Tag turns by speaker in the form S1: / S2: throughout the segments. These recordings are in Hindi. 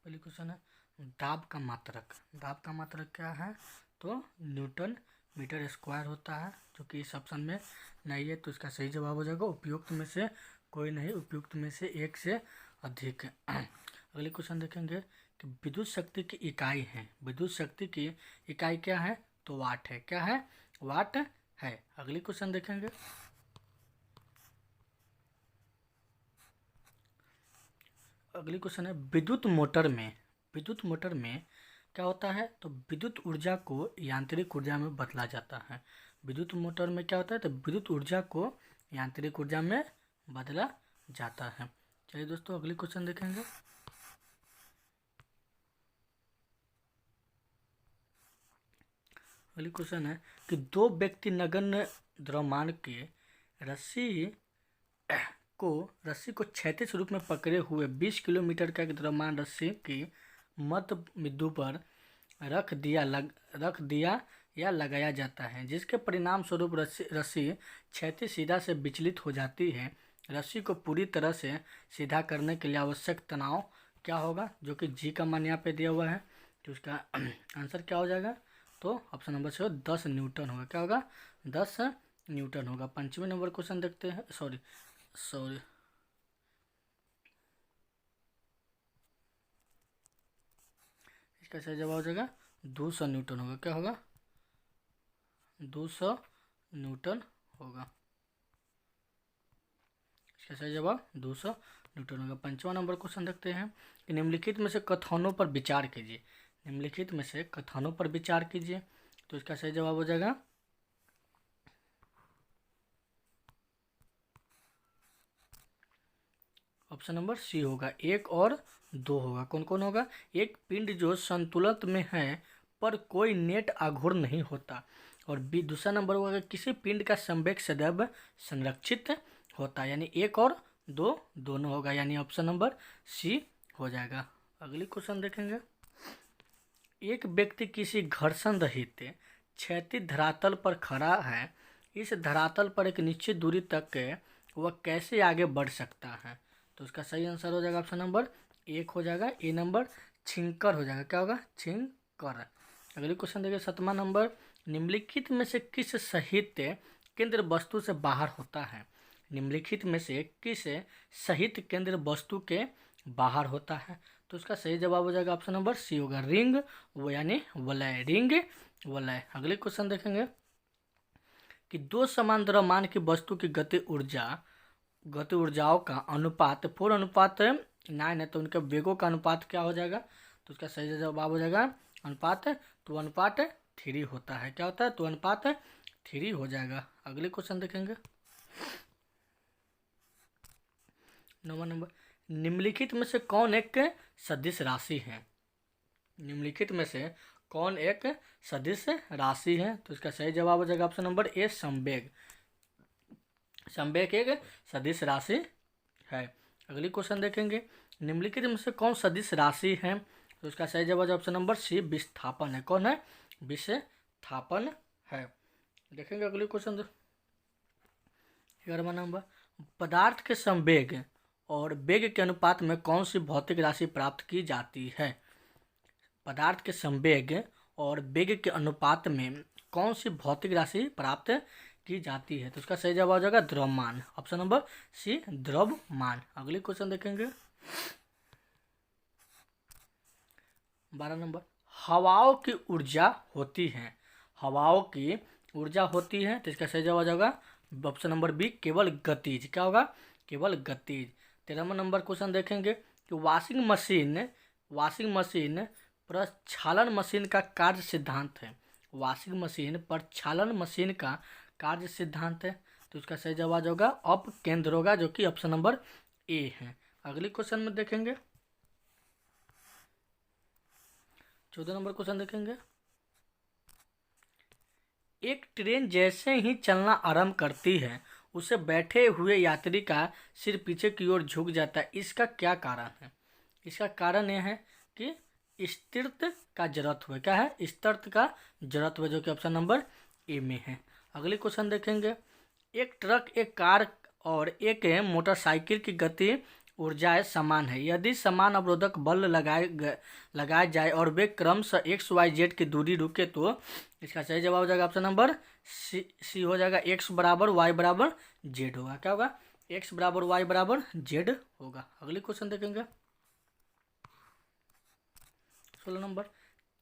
S1: अगली क्वेश्चन है दाब का मात्रक। दाब का मात्रक क्या है? तो न्यूटन मीटर स्क्वायर होता है, जो कि इस ऑप्शन में नहीं है। तो इसका सही जवाब हो जाएगा उपयुक्त में से कोई नहीं, उपयुक्त में से एक से अधिक। अगली क्वेश्चन देखेंगे कि विद्युत शक्ति की इकाई है। विद्युत शक्ति की इकाई क्या है? तो वाट है। क्या है? वाट है। अगली क्वेश्चन देखेंगे, अगली क्वेश्चन है विद्युत मोटर में क्या होता है? तो विद्युत ऊर्जा को यांत्रिक ऊर्जा में बदला जाता है। विद्युत मोटर में क्या होता है? तो विद्युत ऊर्जा को यांत्रिक ऊर्जा में बदला जाता है। चलिए दोस्तों अगली क्वेश्चन देखेंगे, अगली क्वेश्चन है कि दो व्यक्ति नगण्य द्रव्यमान के रस्सी को क्षैतिज रूप में पकड़े हुए 20 किलोमीटर का एक द्रव्यमान रस्सी की मध्य बिंदु पर रख दिया या लगाया जाता है, जिसके परिणाम स्वरूप रस्सी क्षैतिज सीधा से विचलित हो जाती है। रस्सी को पूरी तरह से सीधा करने के लिए आवश्यक तनाव क्या होगा? जो कि जी का मान यहाँ पे दिया हुआ है। तो उसका आंसर क्या हो जाएगा? तो ऑप्शन नंबर से 10 न्यूटन होगा। क्या होगा? 10 न्यूटन होगा। 5वें नंबर क्वेश्चन देखते हैं। सॉरी इसका सही जवाब हो जाएगा 200 न्यूटन होगा। क्या होगा? 200 न्यूटन होगा। इसका सही जवाब 200 न्यूटन होगा। 5वां नंबर क्वेश्चन देखते हैं कि निम्नलिखित में से कथनों पर विचार कीजिए। निम्नलिखित में से कथनों पर विचार कीजिए। तो इसका सही जवाब हो जाएगा ऑप्शन नंबर सी होगा, 1 और 2 होगा। कौन कौन होगा? एक पिंड जो संतुलन में है पर कोई नेट आघूर्ण नहीं होता। और बी दूसरा नंबर होगा किसी पिंड का संवेग सदैव संरक्षित होता है। यानी 1 और 2 दोनों होगा, यानी ऑप्शन नंबर सी हो जाएगा। अगली क्वेश्चन देखेंगे, एक व्यक्ति किसी घर्षण रहित क्षैतिज धरातल पर खड़ा है। इस धरातल पर एक निश्चित दूरी तक वह कैसे आगे बढ़ सकता है? तो उसका सही आंसर हो जाएगा ऑप्शन नंबर 1 हो जाएगा। ए नंबर छिंकर हो जाएगा। क्या होगा? छिंकर। अगली क्वेश्चन देखिए 7वां नंबर, निम्नलिखित में से किस साहित्य केंद्र वस्तु से बाहर होता है? निम्नलिखित में से किस साहित्य केंद्र वस्तु के बाहर होता है? तो उसका सही जवाब हो जाएगा ऑप्शन नंबर सी होगा, रिंग वो यानी वलय, रिंग वलय। अगले क्वेश्चन देखेंगे कि दो समान द्रव्यमान की वस्तु की गति ऊर्जाओं का अनुपात 4:9 है, तो उनके वेगों का अनुपात क्या हो जाएगा? तो उसका सही जवाब हो जाएगा अनुपात 2:3 होता है। क्या होता है? 2:3 हो जाएगा। अगले क्वेश्चन देखेंगे 9वां नंबर, निम्नलिखित में से कौन एक सदिश राशि है? निम्नलिखित में से कौन एक सदिश राशि है? तो इसका सही जवाब हो जाएगा ऑप्शन नंबर ए, संवेग। संवेग एक सदिश राशि है। अगली क्वेश्चन देखेंगे, निम्नलिखित में से कौन सदिश राशि है? तो इसका सही जवाब ऑप्शन नंबर सी, विस्थापन है। कौन है? विस्थापन है। देखेंगे अगली क्वेश्चन 11वां नंबर, पदार्थ के संवेग और वेग के अनुपात में कौन सी भौतिक राशि प्राप्त की जाती है? पदार्थ के संवेग और वेग के अनुपात में कौन सी भौतिक राशि प्राप्त की जाती है? तो उसका सही जवाब हो जाएगा द्रव्यमान, ऑप्शन नंबर सी, द्रव्यमान। अगली क्वेश्चन देखेंगे 12 नंबर, हवाओं की ऊर्जा होती है। हवाओं की ऊर्जा होती है, तो इसका सही जवाब हो जाएगा ऑप्शन नंबर बी, केवल गतिज। क्या होगा? केवल गतिज। 13वां नंबर क्वेश्चन देखेंगे कि वाशिंग मशीन प्रक्षालन मशीन का कार्य सिद्धांत है। वॉशिंग मशीन प्रक्षालन मशीन का कार्य सिद्धांत है, तो उसका सही जवाब होगा अप केंद्र होगा, जो कि ऑप्शन नंबर ए है। अगले क्वेश्चन में देखेंगे 14 नंबर क्वेश्चन देखेंगे, एक ट्रेन जैसे ही चलना आरंभ करती है उसे बैठे हुए यात्री का सिर पीछे की ओर झुक जाता है। इसका क्या कारण है? इसका कारण यह है कि स्थिरता का जरूरत है। क्या है? स्थिरता का जरूरत है, जो कि ऑप्शन नंबर ए में है। अगले क्वेश्चन देखेंगे, एक ट्रक, एक कार और एक मोटरसाइकिल की गति ऊर्जाएं समान है। यदि समान अवरोधक बल लगाए जाए और वे क्रमशः एक्स वाई जेड की दूरी रुके तो इसका सही जवाब हो जाएगा ऑप्शन नंबर सी हो जाएगा। एक्स बराबर वाई बराबर जेड होगा। क्या होगा? एक्स बराबर वाई बराबर जेड होगा। अगली क्वेश्चन देखेंगे 16 नंबर।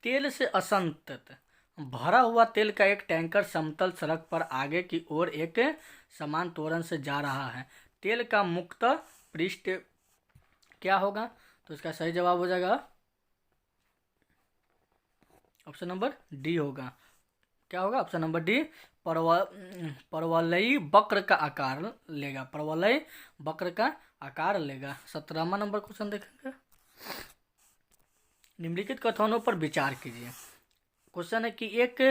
S1: तेल से असंतत भरा हुआ तेल का एक टैंकर समतल सड़क पर आगे की ओर एक समान त्वरण से जा रहा है। तेल का मुक्त पृष्ठ क्या होगा? तो इसका सही जवाब हो जाएगा ऑप्शन नंबर डी होगा। क्या होगा? ऑप्शन नंबर डी परवलयी वक्र का आकार लेगा। परवलयी वक्र का आकार लेगा। 17वां नंबर क्वेश्चन देखेंगे। निम्नलिखित कथनों पर विचार कीजिए। क्वेश्चन है कि एक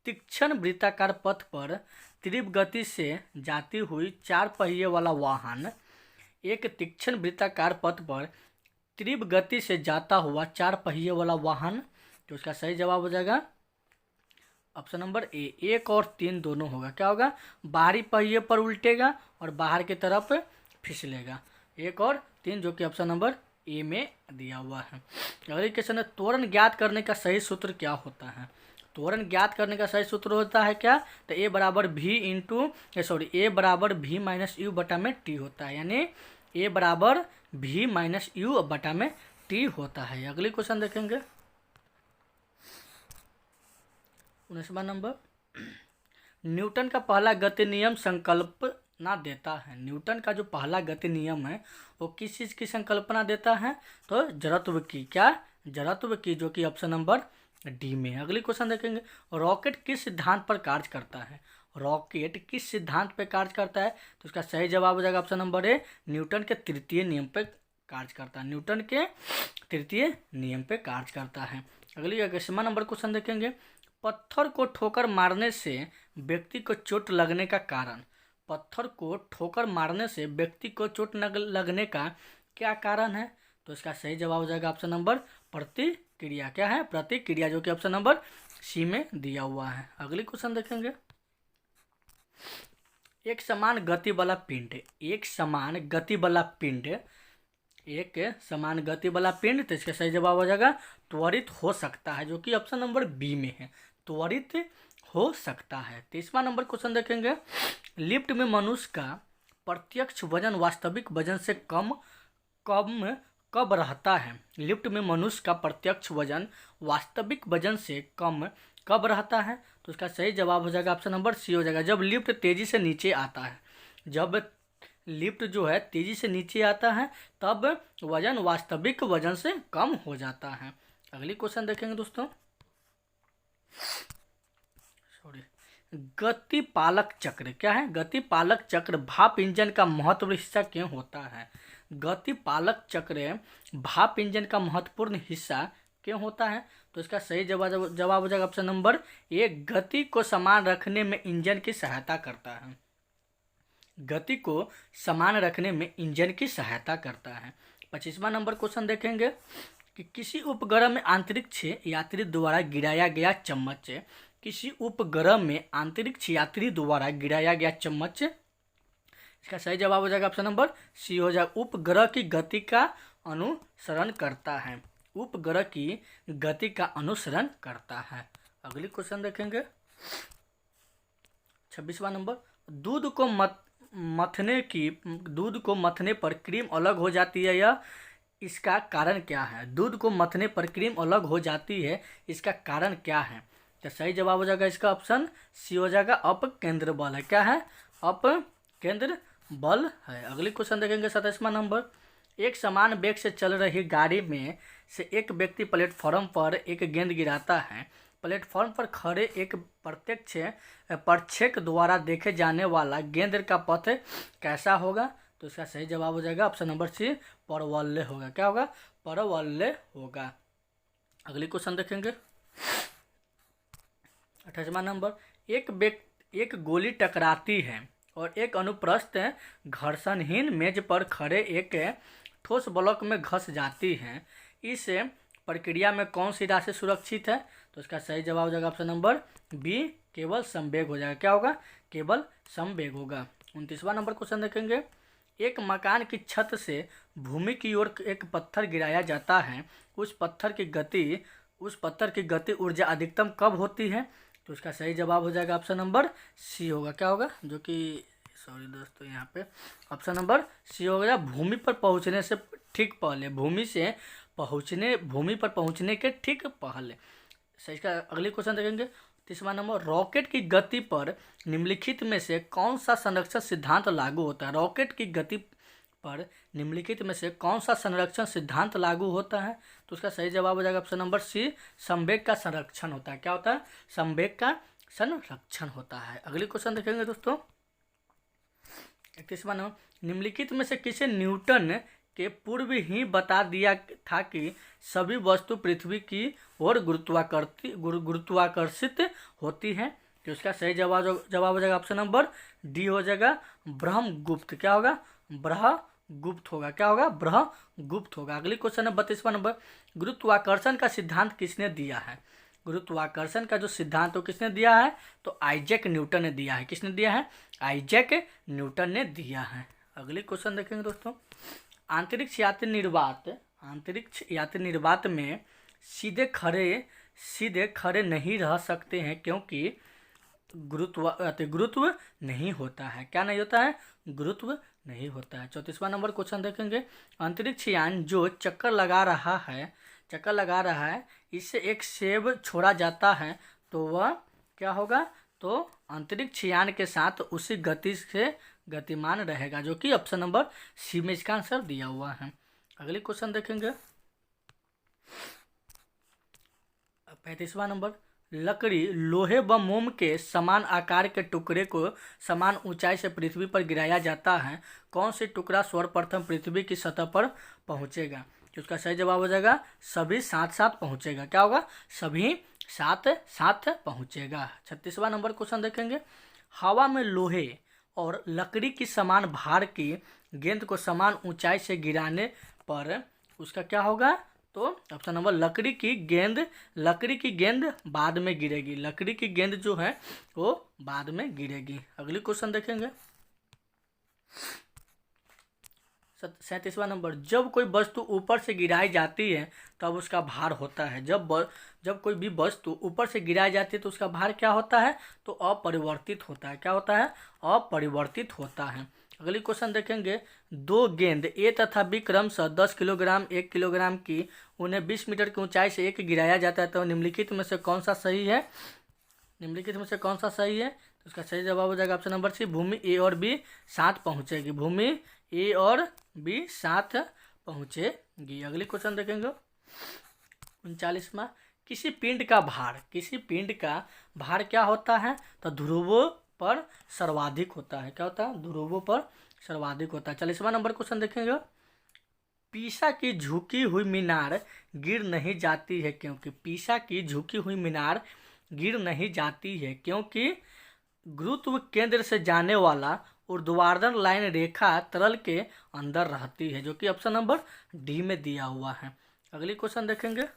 S1: तीक्ष्ण वृत्ताकार पथ पर तीव्र गति से जाती हुई 4 पहिए वाला वाहन एक तीक्ष्ण वृत्ताकार पथ पर तीव्र गति से जाता हुआ 4 पहिए वाला वाहन, तो उसका सही जवाब हो जाएगा ऑप्शन नंबर ए 1 और 3 दोनों होगा। क्या होगा? बाहरी पहिए पर उल्टेगा और बाहर की तरफ फिसलेगा। 1 और 3 जो कि ऑप्शन नंबर ए में दिया हुआ है। अगले क्वेश्चन है त्वरण ज्ञात करने का सही सूत्र क्या होता है? त्वरण ज्ञात करने का सही सूत्र होता है क्या? तो ए बराबर ए बराबर भी माइनस यू बटा में टी होता है। यानी ए बराबर भी माइनस यू बटा में टी होता है। अगली क्वेश्चन देखेंगे 19वां नंबर। न्यूटन का पहला गति नियम संकल्पना देता है। न्यूटन का जो पहला गति नियम है वो किस चीज़ की संकल्पना देता है? तो जड़त्व की। क्या? जड़त्व की, जो कि ऑप्शन नंबर डी में है। अगली क्वेश्चन देखेंगे। रॉकेट किस सिद्धांत पर कार्य करता है? रॉकेट किस सिद्धांत पर कार्य करता है? तो इसका सही जवाब हो जाएगा ऑप्शन नंबर ए न्यूटन के तृतीय नियम पर कार्य करता है। न्यूटन के तृतीय नियम पर कार्य करता है। अगली 21वां नंबर क्वेश्चन देखेंगे। पत्थर को ठोकर मारने से व्यक्ति को चोट लगने का कारण। पत्थर को ठोकर मारने से व्यक्ति को चोट लगने का क्या कारण है? तो इसका सही जवाब हो जाएगा ऑप्शन नंबर प्रतिक्रिया। क्या है? प्रतिक्रिया, जो कि ऑप्शन नंबर सी में दिया हुआ है। अगली क्वेश्चन देखेंगे। एक समान गति वाला पिंड तो इसका सही जवाब हो जाएगा त्वरित हो सकता है, जो कि ऑप्शन नंबर बी में है। त्वरित हो सकता है। 23वां नंबर क्वेश्चन देखेंगे। लिफ्ट में मनुष्य का प्रत्यक्ष वजन वास्तविक वजन से कम कब रहता है? लिफ्ट में मनुष्य का प्रत्यक्ष वजन वास्तविक वजन से कम कब रहता है? तो इसका सही जवाब हो जाएगा ऑप्शन नंबर सी हो जाएगा। जब लिफ्ट तेजी से नीचे आता है। जब लिफ्ट जो है तेजी से नीचे आता है तब वजन वास्तविक वजन से कम हो जाता है। अगली क्वेश्चन देखेंगे दोस्तों। गतिपालक चक्र। क्या है? गतिपालक चक्र भाप इंजन का महत्वपूर्ण हिस्सा क्यों होता है? गतिपालक चक्र भाप इंजन का महत्वपूर्ण हिस्सा क्यों होता है? तो इसका सही जवाब हो जाएगा ऑप्शन नंबर ए गति को समान रखने में इंजन की सहायता करता है। गति को समान रखने में इंजन की सहायता करता है। 25वां नंबर क्वेश्चन देखेंगे कि किसी उपग्रह में अंतरिक्ष यात्री द्वारा गिराया गया चम्मच। किसी उपग्रह में अंतरिक्ष यात्री द्वारा गिराया गया चम्मच, इसका सही जवाब हो जाएगा ऑप्शन नंबर सी हो जाएगा। उपग्रह की गति का अनुसरण करता है। उपग्रह की गति का अनुसरण करता है। अगली क्वेश्चन देखेंगे 26वां नंबर। दूध को मथने पर क्रीम अलग हो जाती है, यह इसका कारण क्या है? दूध को मथने पर क्रीम अलग हो जाती है, इसका कारण क्या है? तो सही जवाब हो जाएगा इसका ऑप्शन सी हो जाएगा अपकेंद्र बल है। क्या है? अपकेंद्र बल है। अगली क्वेश्चन देखेंगे 27वां नंबर। एक समान वेग से चल रही गाड़ी में से एक व्यक्ति प्लेटफॉर्म पर एक गेंद गिराता है। प्लेटफॉर्म पर खड़े एक प्रक्षेपक द्वारा देखे जाने वाला गेंद का पथ कैसा होगा? तो इसका सही जवाब हो जाएगा ऑप्शन नंबर सी परवलय होगा। क्या होगा? परवलय होगा। अगली क्वेश्चन देखेंगे 28वां नंबर। एक गोली टकराती है और एक अनुप्रस्थ घर्षणहीन मेज पर खड़े एक ठोस ब्लॉक में घस जाती है। इस प्रक्रिया में कौन सी राशि सुरक्षित है? तो इसका सही जवाब हो जाएगा ऑप्शन नंबर बी केवल संवेग हो जाएगा। क्या होगा? केवल संवेग होगा। 29वां नंबर क्वेश्चन देखेंगे। एक मकान की छत से भूमि की ओर एक पत्थर गिराया जाता है, उस पत्थर की गति ऊर्जा अधिकतम कब होती है? तो इसका सही जवाब हो जाएगा ऑप्शन नंबर सी होगा। क्या होगा? जो कि सॉरी दोस्तों, यहाँ पे ऑप्शन नंबर सी हो गया, भूमि पर पहुंचने से ठीक पहले, भूमि पर पहुंचने के ठीक पहले। सही। इसका अगले क्वेश्चन देखेंगे। 30वां नंबर, रॉकेट की गति पर निम्नलिखित में से कौन सा संरक्षण सिद्धांत लागू होता है? रॉकेट की गति पर निम्नलिखित में से कौन सा संरक्षण सिद्धांत लागू होता है? तो उसका सही जवाब हो जाएगा ऑप्शन नंबर सी, संवेग का संरक्षण होता है। क्या होता है? संवेग का संरक्षण होता है। अगले क्वेश्चन देखेंगे दोस्तों। 31वां नंबर, निम्नलिखित में से किसे न्यूटन के पूर्व ही बता दिया था कि सभी वस्तु पृथ्वी की ओर गुरुत्वाकर्षित होती है? तो उसका सही जवाब हो जाएगा ऑप्शन नंबर डी हो जाएगा, ब्रह्मगुप्त। क्या होगा? ब्रह्मगुप्त होगा। क्या होगा? ब्रह्मगुप्त होगा। अगली क्वेश्चन है 32वां नंबर, गुरुत्वाकर्षण का सिद्धांत किसने दिया है? गुरुत्वाकर्षण का जो सिद्धांत हो किसने दिया है? तो आइजैक न्यूटन ने दिया है। किसने दिया है? आइजैक न्यूटन ने दिया है। अगले क्वेश्चन देखेंगे दोस्तों। अंतरिक्ष यात्री निर्वात में सीधे खड़े नहीं रह सकते हैं क्योंकि गुरुत्व नहीं होता है। क्या नहीं होता है? गुरुत्व नहीं होता है। 34वां नंबर क्वेश्चन देखेंगे। अंतरिक्ष यान जो चक्कर लगा रहा है, इससे एक सेब छोड़ा जाता है तो वह क्या होगा? तो अंतरिक्ष यान के साथ उसी गति से गतिमान रहेगा, जो कि ऑप्शन नंबर सी में इसका आंसर दिया हुआ है। अगले क्वेश्चन देखेंगे। 35वां नंबर, लकड़ी, लोहे व मोम के समान आकार के टुकड़े को समान ऊंचाई से पृथ्वी पर गिराया जाता है, कौन से टुकड़ा सर्वप्रथम पृथ्वी की सतह पर पहुंचेगा? तो उसका सही जवाब हो जाएगा सभी साथ साथ पहुंचेगा। क्या होगा? सभी साथ साथ पहुंचेगा। 36वां नंबर क्वेश्चन देखेंगे। हवा में लोहे और लकड़ी की समान भार की गेंद को समान ऊंचाई से गिराने पर उसका क्या होगा? तो ऑप्शन नंबर लकड़ी की गेंद बाद में गिरेगी। लकड़ी की गेंद जो है वो बाद में गिरेगी। अगली क्वेश्चन देखेंगे। 37वां नंबर, जब कोई वस्तु ऊपर से गिराई जाती है तब उसका भार होता है। जब कोई भी वस्तु ऊपर से गिराई जाती है तो उसका भार क्या होता है? तो अपरिवर्तित होता है। क्या होता है? अपरिवर्तित होता है। अगली क्वेश्चन देखेंगे। दो गेंद ए तथा बी क्रमशः 10 किलोग्राम 1 किलोग्राम की उन्हें 20 मीटर की ऊंचाई से एक गिराया जाता है, तो निम्नलिखित में से कौन सा सही है? तो उसका सही जवाब हो जाएगा ऑप्शन नंबर सी, भूमि ए और बी साथ पहुंचेगी। भूमि ए और बी साथ पहुंचेगी। अगली क्वेश्चन देखेंगे। 39वां, किसी पिंड का भार क्या होता है? तो ध्रुवों पर सर्वाधिक होता है। क्या होता है? ध्रुवों पर सर्वाधिक होता है। 40वां नंबर क्वेश्चन देखेंगे। पीसा की झुकी हुई मीनार गिर नहीं जाती है क्योंकि गुरुत्व केंद्र से जाने वाला ऊर्ध्वाधर लाइन रेखा तरल के अंदर रहती है, जो कि ऑप्शन नंबर डी में दिया हुआ है। अगली क्वेश्चन देखेंगे।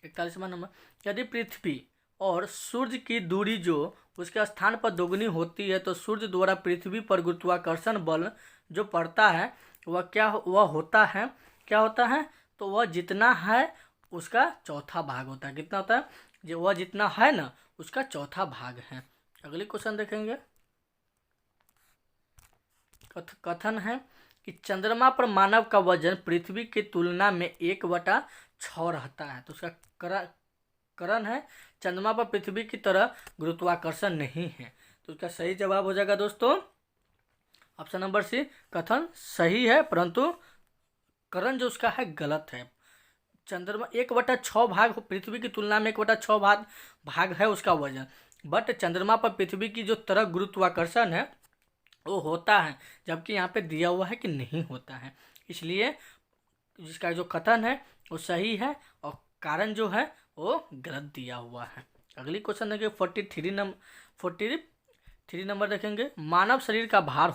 S1: 41वां नंबर, यदि पृथ्वी और सूर्य की दूरी जो उसके स्थान पर दोगुनी होती है तो सूर्य द्वारा पृथ्वी पर गुरुत्वाकर्षण बल जो पड़ता है वह होता है? तो वह जितना है उसका चौथा भाग होता है। कितना होता है? जो वह जितना है ना उसका चौथा भाग है। अगली क्वेश्चन देखेंगे। कथन है कि चंद्रमा पर मानव का वजन पृथ्वी की तुलना में 1/6 रहता है, तो उसका करण है चंद्रमा पर पृथ्वी की तरह गुरुत्वाकर्षण नहीं है। तो उसका सही जवाब हो जाएगा दोस्तों ऑप्शन नंबर सी, कथन सही है परंतु करण जो उसका है गलत है। चंद्रमा 1/6 भाग पृथ्वी की तुलना में 1/6 भाग है उसका वजन, बट चंद्रमा पर पृथ्वी की जो तरह गुरुत्वाकर्षण है वो होता है, जबकि यहाँ पे दिया हुआ है कि नहीं होता है। इसलिए जिसका जो कथन है वो सही है और कारण जो है वो गलत दिया हुआ है। अगली क्वेश्चन देखेंगे। 43 नंबर देखेंगे। मानव शरीर का भार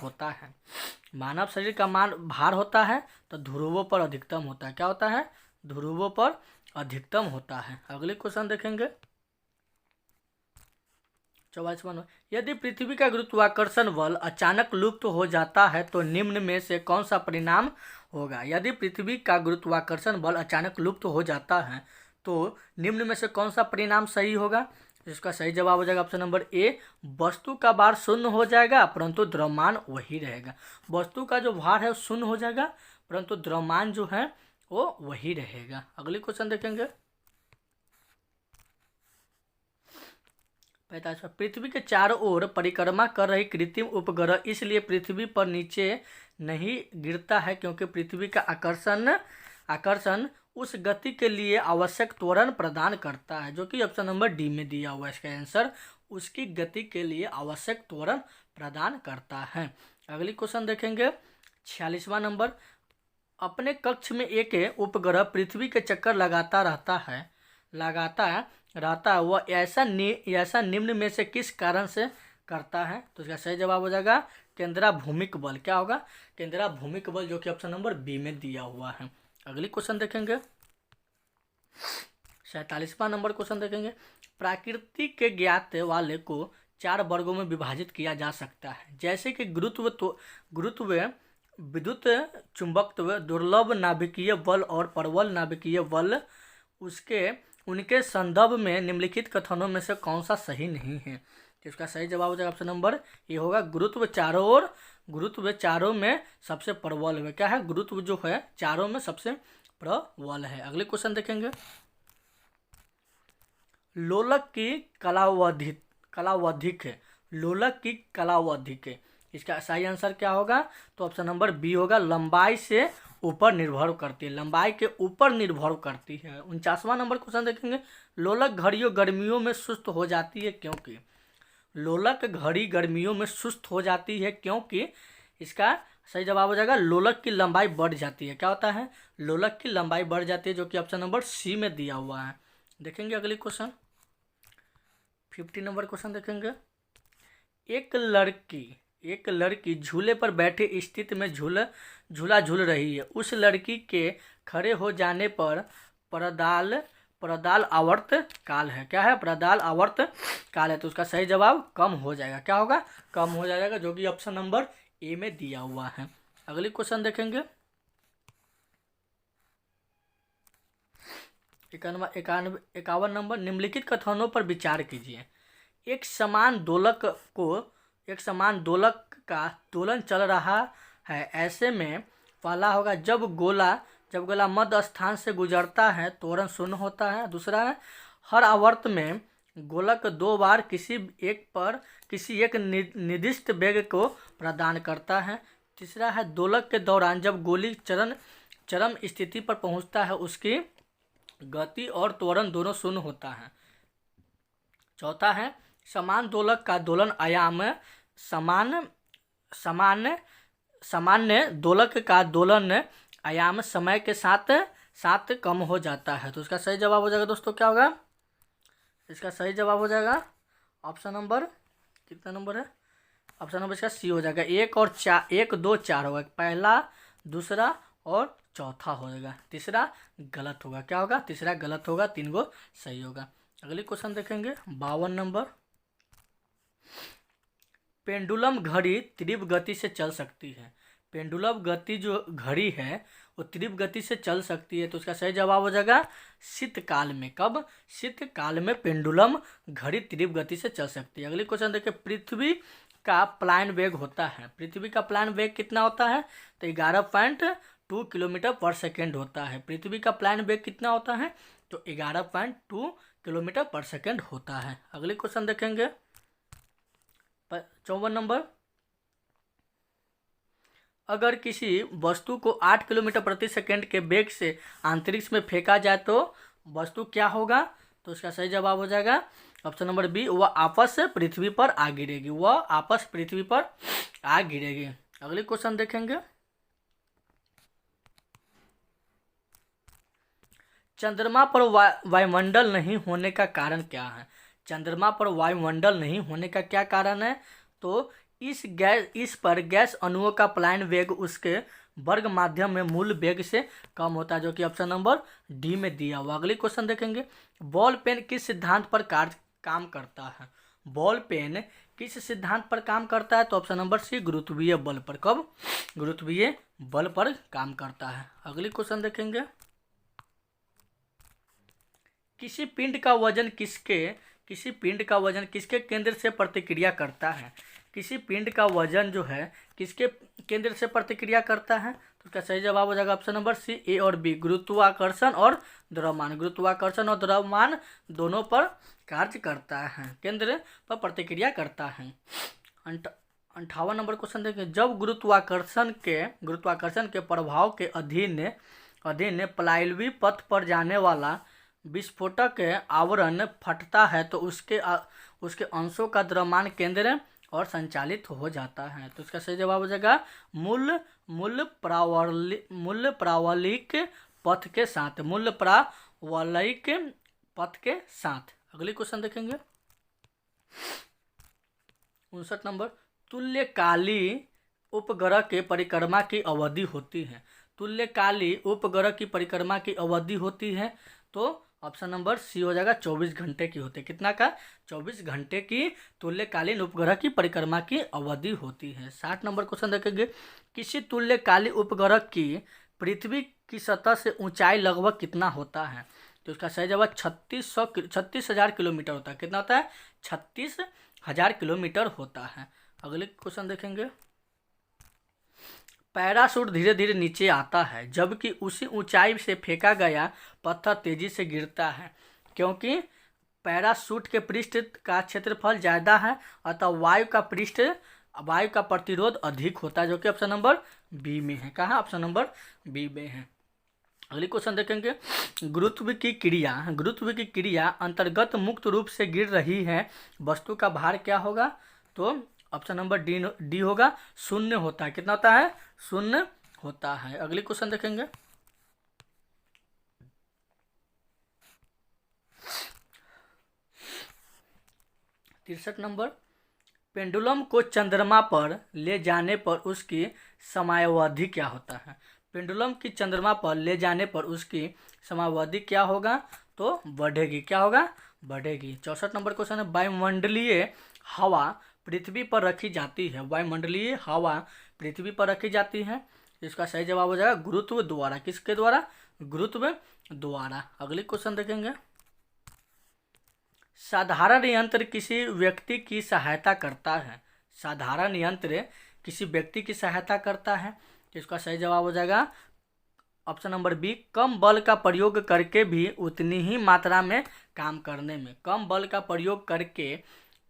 S1: होता है तो ध्रुवों पर अधिकतम होता है। क्या होता है? ध्रुवों पर अधिकतम होता है। अगली क्वेश्चन देखेंगे। 44वां नंबर, यदि पृथ्वी का गुरुत्वाकर्षण बल अचानक लुप्त हो जाता है तो निम्न में से कौन सा परिणाम होगा। यदि पृथ्वी का गुरुत्वाकर्षण बल अचानक लुप्त हो जाता है तो निम्न में से कौन सा परिणाम सही होगा। इसका सही जवाब हो जाएगा ऑप्शन नंबर ए, वस्तु का भार शून्य हो जाएगा परंतु द्रव्यमान वही रहेगा। वस्तु का जो भार है वो शून्य हो जाएगा परंतु द्रव्यमान जो है वो वही रहेगा। अगली क्वेश्चन देखेंगे 45, पृथ्वी के चारों ओर परिक्रमा कर रही कृत्रिम उपग्रह इसलिए पृथ्वी पर नीचे नहीं गिरता है क्योंकि पृथ्वी का आकर्षण उस गति के लिए आवश्यक त्वरण प्रदान करता है, जो कि ऑप्शन नंबर डी में दिया हुआ है। इसका आंसर उसकी गति के लिए आवश्यक त्वरण प्रदान करता है। अगली क्वेश्चन देखेंगे 46वां नंबर, अपने कक्ष में एक उपग्रह पृथ्वी के चक्कर लगाता रहता है वह ऐसा निम्न में से किस कारण से करता है। तो इसका सही जवाब हो जाएगा केंद्राभूमिक बल। क्या होगा, केंद्राभूमिक बल, जो कि ऑप्शन नंबर बी में दिया हुआ है। अगली क्वेश्चन देखेंगे 47वां नंबर क्वेश्चन देखेंगे, प्रकृति के ज्ञात वाले को 4 वर्गों में विभाजित किया जा सकता है, जैसे कि गुरुत्व, विद्युत चुंबकत्व, दुर्लभ नाभिकीय बल और प्रबल नाभिकीय बल। उनके संदर्भ में निम्नलिखित कथनों में से कौन सा सही नहीं है। तो इसका सही जवाब हो जाएगा ऑप्शन नंबर ये होगा, गुरुत्व चारों में सबसे प्रबल है। क्या है, गुरुत्व जो है चारों में सबसे प्रबल है। अगले क्वेश्चन देखेंगे, लोलक की कलावधिक है। लोलक की कलावधिक है, इसका सही आंसर क्या होगा। तो ऑप्शन नंबर बी होगा, लंबाई से ऊपर निर्भर करती है, लंबाई के ऊपर निर्भर करती है। 49वां नंबर क्वेश्चन देखेंगे, लोलक घड़ियों गर्मियों में सुस्त हो जाती है क्योंकि। लोलक घड़ी गर्मियों में सुस्त हो जाती है क्योंकि। इसका सही जवाब हो जाएगा, लोलक की लंबाई बढ़ जाती है। क्या होता है, लोलक की लंबाई बढ़ जाती है, जो कि ऑप्शन नंबर सी में दिया हुआ है। देखेंगे अगली क्वेश्चन 50 नंबर क्वेश्चन देखेंगे, एक लड़की झूले पर बैठे स्थिति में झूला झूल रही है। उस लड़की के खड़े हो जाने पर प्रदाल आवर्त काल है। क्या है, प्रदाल आवर्त काल है। तो उसका सही जवाब कम हो जाएगा। क्या होगा, कम हो जाएगा, जो कि ऑप्शन नंबर ए में दिया हुआ है। अगली क्वेश्चन देखेंगे 51 नंबर, निम्नलिखित कथनों पर विचार कीजिए। एक समान दोलक का दोलन चल रहा है, ऐसे में पहला होगा जब गोला मध्य स्थान से गुजरता है त्वरण शून्य होता है। दूसरा है हर आवर्त में गोलक 2 बार किसी एक निर्दिष्ट वेग को प्रदान करता है। तीसरा है दोलक के दौरान जब गोली चरम स्थिति पर पहुंचता है उसकी गति और त्वरण दोनों शून्य होता है। चौथा है समान दोलक का दोलन आयाम सामान्य दोलक का दोलन आयाम समय के साथ कम हो जाता है। तो इसका सही जवाब हो जाएगा दोस्तों, क्या होगा, इसका सही जवाब हो जाएगा ऑप्शन नंबर, कितना नंबर है, ऑप्शन नंबर इसका सी हो जाएगा। 1 2 4 होगा, पहला दूसरा और चौथा हो जाएगा, तीसरा गलत होगा। क्या होगा, तीसरा गलत होगा, 3 गो सही होगा। अगली क्वेश्चन देखेंगे 52 नंबर, पेंडुलम घड़ी तीव्र गति से चल सकती है। पेंडुलम गति जो घड़ी है वो तीव्र गति से चल सकती है। तो उसका सही जवाब हो जाएगा शीतकाल में। कब, शीतकाल में पेंडुलम घड़ी तीव्र गति से चल सकती है। अगली क्वेश्चन देखिए, पृथ्वी का प्लायन वेग होता है। पृथ्वी का प्लायन वेग कितना होता है, तो 11.2 किलोमीटर पर सेकेंड होता है। पृथ्वी का प्लायन वेग कितना होता है, तो 11.2 किलोमीटर पर सेकेंड होता है। अगली क्वेश्चन देखेंगे 54 नंबर, अगर किसी वस्तु को 8 किलोमीटर प्रति सेकेंड के वेग से अंतरिक्ष में फेंका जाए तो वस्तु क्या होगा। तो इसका सही जवाब हो जाएगा ऑप्शन नंबर बी, वह आपस पृथ्वी पर आ गिरेगी। वह आपस पृथ्वी पर आ गिरेगी। अगले क्वेश्चन देखेंगे, चंद्रमा पर वायुमंडल नहीं होने का कारण क्या है। चंद्रमा पर वायुमंडल नहीं होने का क्या कारण है, तो इस पर गैस अणुओं का प्लायन वेग उसके वर्ग माध्यम में मूल वेग से कम होता है, जो कि ऑप्शन नंबर डी में दिया हुआ। अगली क्वेश्चन देखेंगे, बॉल पेन किस सिद्धांत पर काम करता है। बॉल पेन किस सिद्धांत पर काम करता है? तो ऑप्शन नंबर सी, गुरुत्वीय बल पर। कब? गुरुत्वीय बल पर काम करता है। अगली क्वेश्चन देखेंगे। किसी पिंड का वजन किसके केंद्र से प्रतिक्रिया करता है? किसी पिंड का वजन जो है किसके केंद्र से प्रतिक्रिया करता है? तो इसका सही जवाब हो जाएगा ऑप्शन नंबर सी, ए और बी, गुरुत्वाकर्षण और द्रव्यमान। गुरुत्वाकर्षण और द्रव्यमान दोनों पर कार्य करता है, केंद्र पर प्रतिक्रिया करता है। 58 नंबर क्वेश्चन देखिए। जब गुरुत्वाकर्षण के प्रभाव के अधीन पलायवी पथ पर जाने वाला विस्फोटक आवरण फटता है तो उसके अंशों का द्रव्यमान केंद्र और संचालित हो जाता है। तो इसका सही जवाब हो जाएगा मूल प्रावलिक पथ के साथ। मूल प्रावलिक पथ के साथ। अगली क्वेश्चन देखेंगे। 59 नंबर। तुल्यकाली उपग्रह के परिक्रमा की अवधि होती है। तुल्यकाली उपग्रह की परिक्रमा की अवधि होती है तो ऑप्शन नंबर सी हो जाएगा, 24 घंटे की होती है। कितना का? 24 घंटे की तुल्यकालीन उपग्रह की परिक्रमा की अवधि होती है। 60 नंबर क्वेश्चन देखेंगे। किसी तुल्यकालीन उपग्रह की पृथ्वी की सतह से ऊंचाई लगभग कितना होता है? तो इसका सही जवाब 36,000 किलोमीटर होता है। कितना होता है? 36,000 किलोमीटर होता है। अगले क्वेश्चन देखेंगे। पैराशूट धीरे धीरे नीचे आता है जबकि उसी ऊंचाई से फेंका गया पत्थर तेजी से गिरता है, क्योंकि पैराशूट के पृष्ठ का क्षेत्रफल ज़्यादा है अतः वायु का प्रतिरोध अधिक होता है, जो कि ऑप्शन नंबर बी में है। कहाँ? ऑप्शन नंबर बी में है। अगली क्वेश्चन देखेंगे। गुरुत्व की क्रिया अंतर्गत मुक्त रूप से गिर रही है वस्तु का भार क्या होगा? तो ऑप्शन नंबर डी होगा, 0 होता है। कितना होता है? 0 होता है। अगली क्वेश्चन देखेंगे। 63 नंबर। पेंडुलम को चंद्रमा पर ले जाने पर उसकी समयावधि क्या होता है? पेंडुलम की चंद्रमा पर ले जाने पर उसकी समयावधि क्या होगा? तो बढ़ेगी। क्या होगा? बढ़ेगी। 64 नंबर क्वेश्चन है। वायुमंडलीय हवा पृथ्वी पर रखी जाती है। वायुमंडलीय हवा पृथ्वी पर रखी जाती है। इसका सही जवाब हो जाएगा गुरुत्व द्वारा। किसके द्वारा? गुरुत्व द्वारा। अगली क्वेश्चन देखेंगे। साधारण यंत्र किसी व्यक्ति की सहायता करता है। साधारण यंत्र किसी व्यक्ति की सहायता करता है। तो इसका सही जवाब हो जाएगा ऑप्शन नंबर बी, कम बल का प्रयोग करके भी उतनी ही मात्रा में काम करने में। कम बल का प्रयोग करके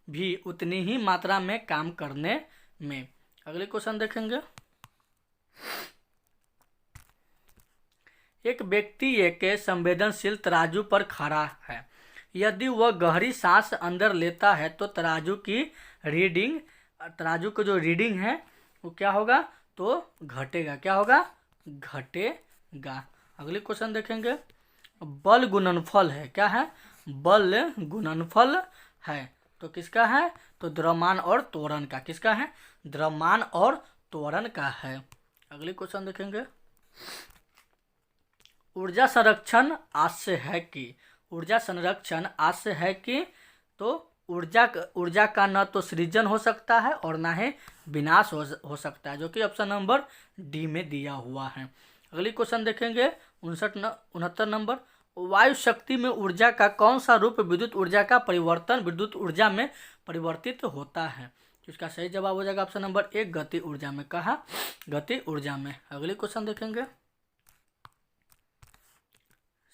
S1: भी उतनी ही मात्रा में काम करने में। अगले क्वेश्चन देखेंगे। एक व्यक्ति एक संवेदनशील तराजू पर खड़ा है। यदि वह गहरी सांस अंदर लेता है तो तराजू की जो रीडिंग है वो क्या होगा? तो घटेगा। क्या होगा? घटेगा। अगले क्वेश्चन देखेंगे। बल गुणनफल है। क्या है? बल गुणनफल है। तो किसका है? तो द्रव्यमान और त्वरण का। किसका है? द्रव्यमान और त्वरण का है। अगले क्वेश्चन देखेंगे। ऊर्जा संरक्षण आश्य है कि तो ऊर्जा का न तो सृजन हो सकता है और ना ही विनाश हो सकता है, जो कि ऑप्शन नंबर डी में दिया हुआ है। अगली क्वेश्चन देखेंगे। 69 नंबर। वायु शक्ति में ऊर्जा का कौन सा रूप विद्युत ऊर्जा में परिवर्तित होता है? तो इसका सही जवाब हो जाएगा ऑप्शन नंबर 1, गति ऊर्जा में। कहा? गति ऊर्जा में। अगले क्वेश्चन देखेंगे।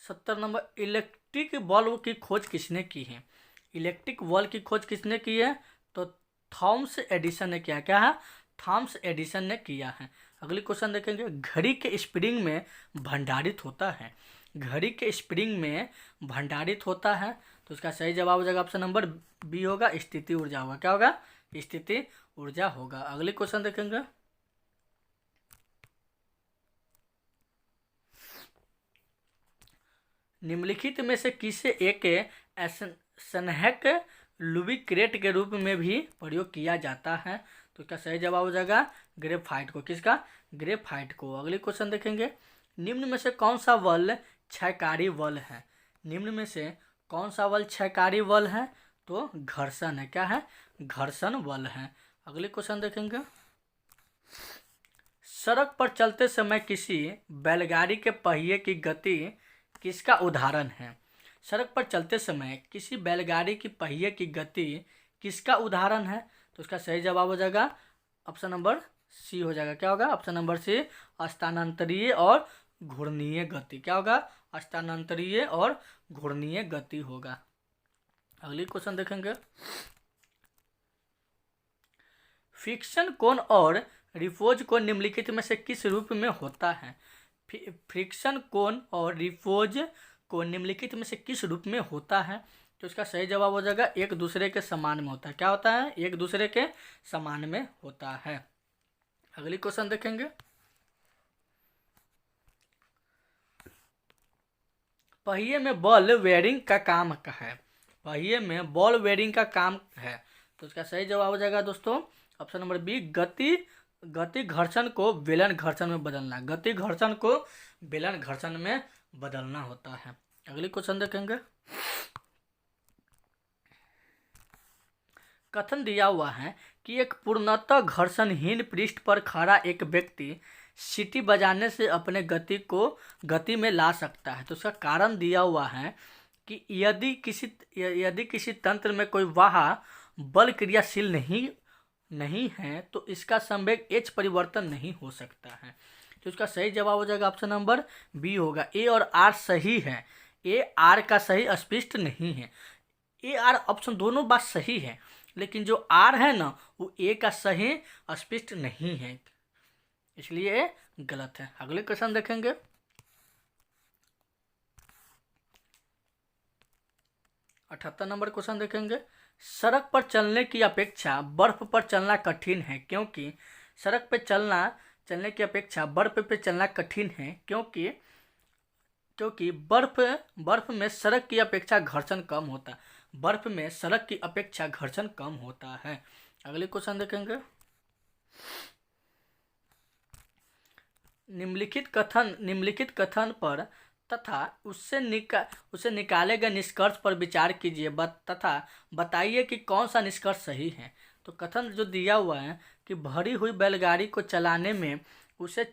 S1: 70 नंबर। इलेक्ट्रिक बल्ब की खोज किसने की है? इलेक्ट्रिक बल्ब की खोज किसने की है? तो थॉमस एडिसन ने किया। क्या है? थॉमस एडिसन ने किया है। अगली क्वेश्चन देखेंगे। घड़ी के स्प्रिंग में भंडारित होता है। घड़ी के स्प्रिंग में भंडारित होता है। तो इसका सही जवाब हो जाएगा ऑप्शन नंबर बी होगा, स्थिति ऊर्जा होगा। क्या होगा? स्थिति ऊर्जा होगा। अगली क्वेश्चन देखेंगे। निम्नलिखित में से किसे एक संहक लुब्रिकेंट के रूप में भी प्रयोग किया जाता है? तो इसका सही जवाब हो जाएगा ग्रेफाइट को। किसका? ग्रेफाइट को। अगले क्वेश्चन देखेंगे। निम्न में से कौन सा बल क्षयकारी बल है? निम्न में से कौन सा बल क्षयकारी बल है? तो घर्षण है। क्या है? घर्षण बल है। अगले क्वेश्चन देखेंगे। सड़क पर चलते समय किसी बैलगाड़ी के पहिए की गति किसका उदाहरण है? सड़क पर चलते समय किसी बैलगाड़ी की पहिए की गति किसका उदाहरण है? तो इसका सही जवाब हो जाएगा ऑप्शन नंबर सी हो जाएगा। क्या होगा? ऑप्शन नंबर सी, स्थानांतरीय और घूर्णीय गति। क्या होगा? स्थानांतरीय और घूर्णीय गति होगा। अगली क्वेश्चन देखेंगे। फ्रिक्शन कोण और रिपोज कोण निम्नलिखित में से किस रूप में होता है? फ्रिक्शन कोण और रिपोज कोण निम्नलिखित में से किस रूप में होता है? तो इसका सही जवाब हो जाएगा एक दूसरे के समान में होता है। क्या होता है? एक दूसरे के समान में होता है। अगली क्वेश्चन देखेंगे। पहिए में बॉल बेयरिंग का काम है। पहिए में बॉल बेयरिंग का काम है। तो इसका सही जवाब हो जाएगा दोस्तों ऑप्शन नंबर बी, गति घर्षण को बेलन घर्षण में बदलना। गति घर्षण को बेलन घर्षण में बदलना होता है। अगली क्वेश्चन देखेंगे। कथन दिया हुआ है कि एक पूर्णतः घर्षणहीन पृष्ठ पर खड़ा एक व्यक्ति सीटी बजाने से अपने गति में ला सकता है। तो उसका कारण दिया हुआ है कि यदि किसी तंत्र में कोई वाह बल क्रियाशील नहीं है तो इसका संवेग एच परिवर्तन नहीं हो सकता है। तो इसका सही जवाब हो जाएगा ऑप्शन नंबर बी होगा। ए और आर सही है। ए आर का सही स्पष्ट नहीं है। ए आर ऑप्शन दोनों बात सही है, लेकिन जो आर है ना वो ए का सही स्पष्ट नहीं है, इसलिए गलत है। अगले क्वेश्चन देखेंगे। अठहत्तर नंबर क्वेश्चन देखेंगे। सड़क पर चलने की अपेक्षा बर्फ पर चलना कठिन है क्योंकि सड़क पर चलने की अपेक्षा बर्फ पे चलना कठिन है क्योंकि बर्फ में सड़क की अपेक्षा घर्षण कम होता है। बर्फ में सड़क की अपेक्षा घर्षण कम होता है। अगले क्वेश्चन देखेंगे। निम्नलिखित कथन पर तथा उससे निकाले गए निष्कर्ष पर विचार कीजिए तथा बताइए कि कौन सा निष्कर्ष सही है। तो कथन जो दिया हुआ है कि भरी हुई बैलगाड़ी को चलाने में उसे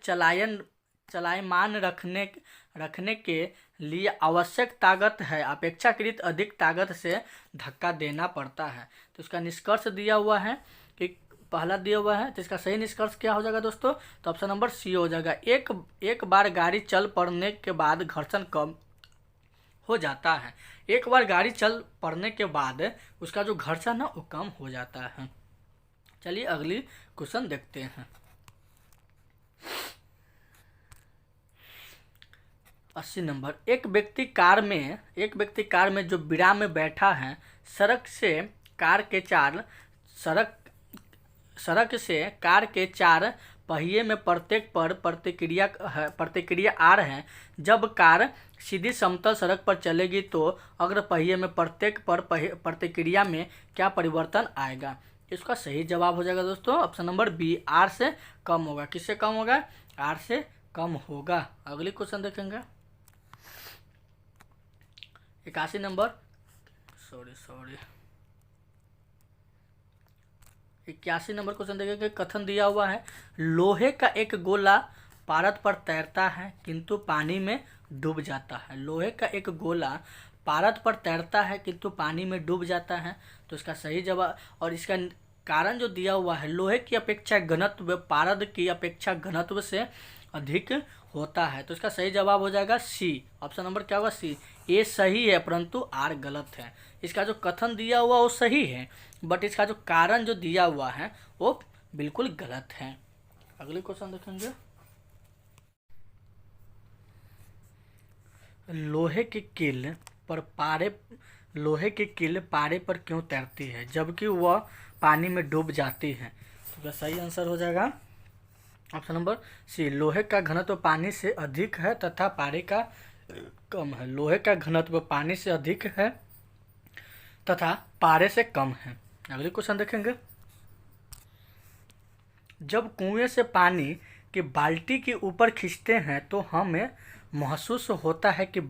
S1: चलायमान रखने के लिए आवश्यक ताकत है अपेक्षाकृत अधिक ताकत से धक्का देना पड़ता है। तो इसका निष्कर्ष दिया हुआ है कि पहला दिया हुआ है, तो इसका सही निष्कर्ष क्या हो जाएगा दोस्तों? तो ऑप्शन नंबर सी हो जाएगा। एक बार गाड़ी चल पड़ने के बाद घर्षण कम हो जाता है। एक बार गाड़ी चल पड़ने के बाद उसका जो घर्षण है वो कम हो जाता है। चलिए अगली क्वेश्चन देखते हैं। 80 नंबर। एक व्यक्ति कार में जो विराम में बैठा है सड़क से कार के चार पहिए में प्रत्येक पर प्रतिक्रिया आ रहे हैं। जब कार सीधी समतल सड़क पर चलेगी तो अग्र पहिए में प्रत्येक पर प्रतिक्रिया में क्या परिवर्तन आएगा? इसका सही जवाब हो जाएगा दोस्तों ऑप्शन नंबर बी, आर से कम होगा। किससे कम होगा? आर से कम होगा। अगली क्वेश्चन देखेंगे। 81 नंबर। 81 नंबर क्वेश्चन देखेंगे। कथन दिया हुआ है लोहे का एक गोला पारद पर तैरता है किंतु पानी में डूब जाता है। लोहे का एक गोला पारद पर तैरता है किंतु पानी में डूब जाता है। तो इसका सही जवाब और इसका कारण जो दिया हुआ है लोहे की अपेक्षा घनत्व पारद की अपेक्षा घनत्व से अधिक होता है। तो इसका सही जवाब हो जाएगा सी। ऑप्शन नंबर क्या होगा? सी। ए सही है परंतु आर गलत है। इसका जो कथन दिया हुआ वो सही है बट इसका जो कारण जो दिया हुआ है वो बिल्कुल गलत है। अगले क्वेश्चन देखेंगे। लोहे की कील पारे पर क्यों तैरती है जबकि वह पानी में डूब जाती है? तो इसका सही आंसर हो जाएगा ऑप्शन नंबर सी। लोहे का घनत्व पानी से अधिक है तथा पारे का कम है। लोहे का घनत्व पानी से अधिक है तथा पारे से कम है। अगले क्वेश्चन देखेंगे। जब कुएं से पानी की बाल्टी के ऊपर खींचते हैं तो हमें महसूस होता है कि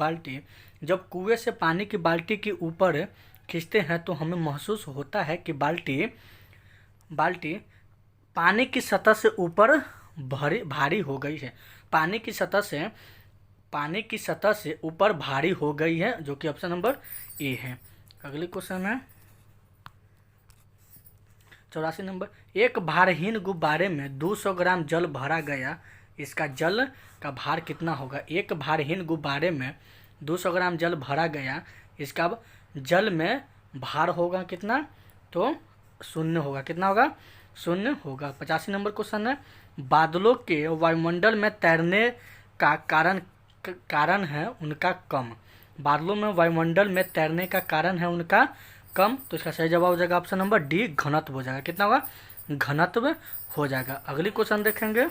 S1: जब कुएं से पानी की बाल्टी के ऊपर खींचते हैं तो हमें महसूस होता है कि बाल्टी पानी की सतह से ऊपर भारी हो गई है। पानी की सतह से ऊपर भारी हो गई है, जो कि ऑप्शन नंबर ए है। अगले क्वेश्चन है 84 नंबर। एक भारहीन गुब्बारे में 200 ग्राम जल भरा गया, इसका जल का भार कितना होगा? एक भारहीन गुब्बारे में 200 ग्राम जल भरा गया, इसका जल में भार होगा कितना? तो 0 होगा। कितना होगा? 0 होगा। 85 नंबर क्वेश्चन है। बादलों के वायुमंडल में तैरने का कारण है उनका कम। बादलों में वायुमंडल में तैरने का कारण है उनका कम, तो इसका सही जवाब हो जाएगा ऑप्शन नंबर डी, घनत्व हो जाएगा। कितना होगा? घनत्व हो जाएगा। अगली क्वेश्चन देखेंगे।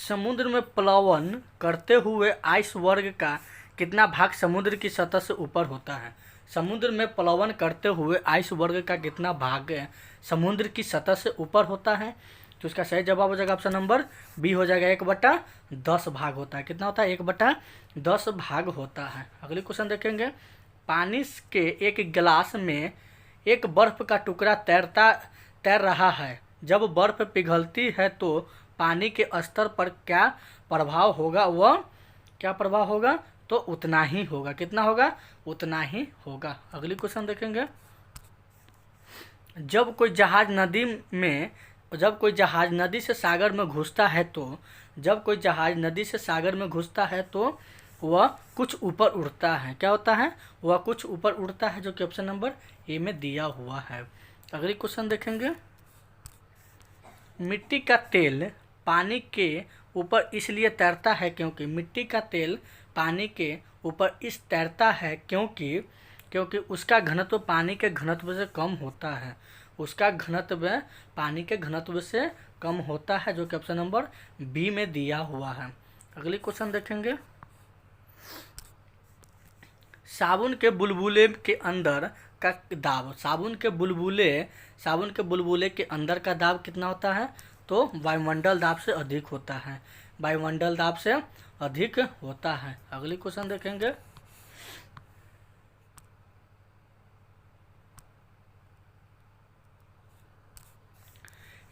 S1: समुद्र में प्लावन करते हुए आइसबर्ग का कितना भाग समुद्र की सतह से ऊपर होता है? समुद्र में प्लावन करते हुए आइसबर्ग का कितना भाग समुद्र की सतह से ऊपर होता है? तो इसका सही जवाब हो जाएगा ऑप्शन नंबर बी हो जाएगा, 1/10 भाग होता है। कितना होता है? 1/10 भाग होता है। अगले क्वेश्चन देखेंगे। पानी के एक गिलास में एक बर्फ का टुकड़ा तैर रहा है। जब बर्फ पिघलती है तो पानी के स्तर पर क्या प्रभाव होगा? वह क्या प्रभाव होगा? तो उतना ही होगा। कितना होगा? उतना ही होगा। अगली क्वेश्चन देखेंगे। जब कोई जहाज नदी से सागर में घुसता है तो वह कुछ ऊपर उड़ता है। क्या होता है? वह कुछ ऊपर उड़ता है, जो कि ऑप्शन नंबर ए में दिया हुआ है। अगली क्वेश्चन देखेंगे। मिट्टी का तेल पानी के ऊपर इसलिए तैरता है क्योंकि क्योंकि उसका घनत्व पानी के घनत्व से कम होता है। उसका घनत्व पानी के घनत्व से कम होता है, जो कि ऑप्शन नंबर बी में दिया हुआ है। अगली क्वेश्चन देखेंगे। साबुन के बुलबुले के अंदर का दाब, साबुन के बुलबुले के अंदर का दाब कितना होता है? तो वायुमंडल दाब से अधिक होता है। वायुमंडल दाब से अधिक होता है। अगली क्वेश्चन देखेंगे।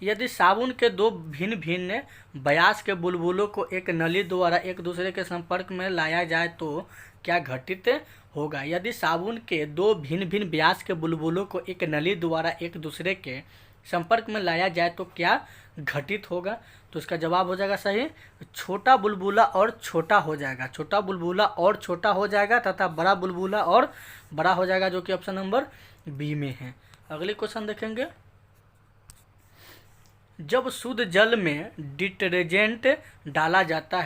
S1: यदि साबुन के दो भिन्न भिन्न व्यास के बुलबुलों को एक नली द्वारा एक दूसरे के संपर्क में लाया जाए तो क्या घटित होगा? यदि साबुन के दो भिन्न भिन्न व्यास के बुलबुलों को एक नली द्वारा एक दूसरे के संपर्क में लाया जाए तो क्या घटित होगा? तो इसका जवाब हो जाएगा सही, छोटा बुलबुला और छोटा हो जाएगा। छोटा बुलबुला और छोटा हो जाएगा तथा बड़ा बुलबुला और बड़ा हो जाएगा, जो कि ऑप्शन नंबर बी में है। अगली क्वेश्चन देखेंगे। जब शुद्ध जल में डिटर्जेंट डाला जाता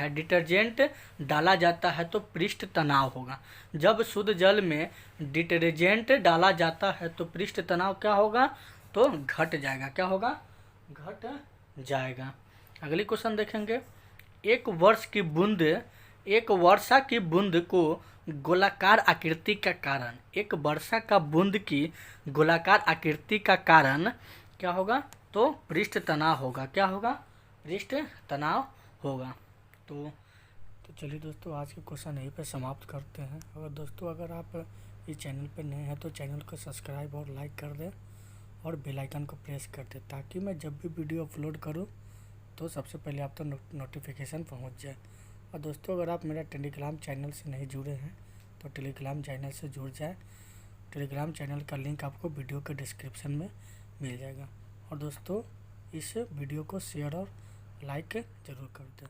S1: है तो पृष्ठ तनाव होगा। जब शुद्ध जल में डिटर्जेंट डाला जाता है तो पृष्ठ तनाव क्या होगा? तो घट जाएगा। क्या होगा? घट जाएगा। अगली क्वेश्चन देखेंगे। एक वर्षा की बूंद को गोलाकार आकृति का कारण क्या होगा? तो पृष्ठ तनाव होगा। क्या होगा? पृष्ठ तनाव होगा। तो चलिए दोस्तों, आज के क्वेश्चन यहीं पे समाप्त करते हैं। अगर आप इस चैनल पे नए हैं तो चैनल को सब्सक्राइब और लाइक कर दें और बेल आइकन को प्रेस कर दें, ताकि मैं जब भी वीडियो अपलोड करूं तो सबसे पहले आप तक नोटिफिकेशन पहुंच जाए। और दोस्तों, अगर आप मेरा टेलीग्राम चैनल से नहीं जुड़े हैं तो टेलीग्राम चैनल से जुड़ जाए। टेलीग्राम चैनल का लिंक आपको वीडियो के डिस्क्रिप्शन में मिल जाएगा। और दोस्तों, इस वीडियो को शेयर और लाइक ज़रूर कर दें।